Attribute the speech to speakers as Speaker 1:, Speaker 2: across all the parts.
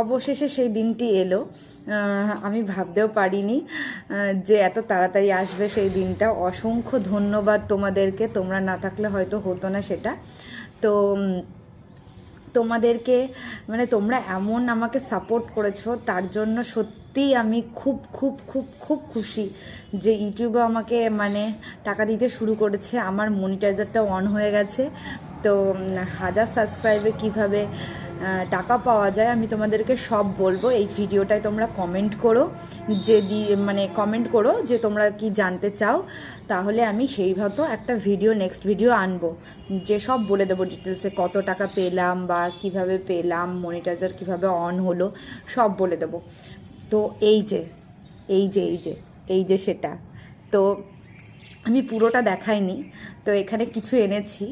Speaker 1: অবশেষে সেই দিনটি এলো। আমি ভাবতেও পারিনি যে এত তাড়াতাড়ি আসবে সেই দিনটা। অসংখ্য ধন্যবাদ তোমাদেরকে, তোমরা না থাকলে হয়তো হতো না সেটা। তো তোমাদেরকে মানে তোমরা এমন আমাকে সাপোর্ট করেছো, তার জন্য সত্যিই আমি খুব খুব খুব খুব খুশি যে ইউটিউবে আমাকে মানে টাকা দিতে শুরু করেছে। আমার মনিটাইজারটা অন হয়ে গেছে। তো 1000 সাবস্ক্রাইবে কিভাবে টাকা পাওয়া যায় আমি তোমাদেরকে সব বলবো। এই ভিডিওটায় তোমরা কমেন্ট করো, যে মানে কমেন্ট করো যে তোমরা কি জানতে চাও, তাহলে আমি সেইভাবে একটা ভিডিও নেক্সট ভিডিও আনবো, যে সব বলে দেবো ডিটেলসে কত টাকা পেলাম বা কিভাবে পেলাম, মনিটাইজার কিভাবে অন হলো, সব বলে দেবো। তো এই যে এই যে এই যে এই যে সেটা তো আমি পুরোটা দেখাইনি, তো এখানে কিছু এনেছি।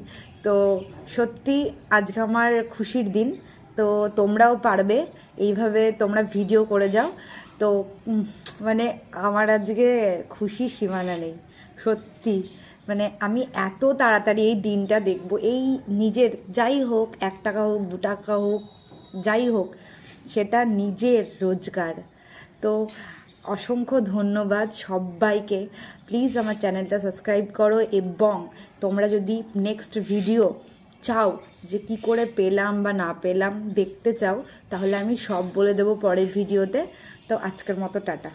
Speaker 1: তো সত্যি আজকে আমার খুশির দিন। তো তোমরাও পারবে এইভাবে, তোমরা ভিডিও করে যাও। তো মানে আমার আজকে খুশি সীমানা নেই সত্যি। মানে আমি এত তাড়াতাড়ি এই দিনটা দেখবো, এই নিজের যাই হোক, 1 টাকা হোক 2 টাকা হোক যাই হোক, সেটা নিজের রোজগার। তো অসংখ্য ধন্যবাদ সবাইকে। প্লিজ আমার চ্যানেলটা সাবস্ক্রাইব করো, এবং তোমরা যদি নেক্সট ভিডিও চাও যে কি করে পেলাম বা না পেলাম দেখতে চাও, তাহলে আমি সব বলে দেবো পরের ভিডিওতে। তো আজকের মতো টাটা।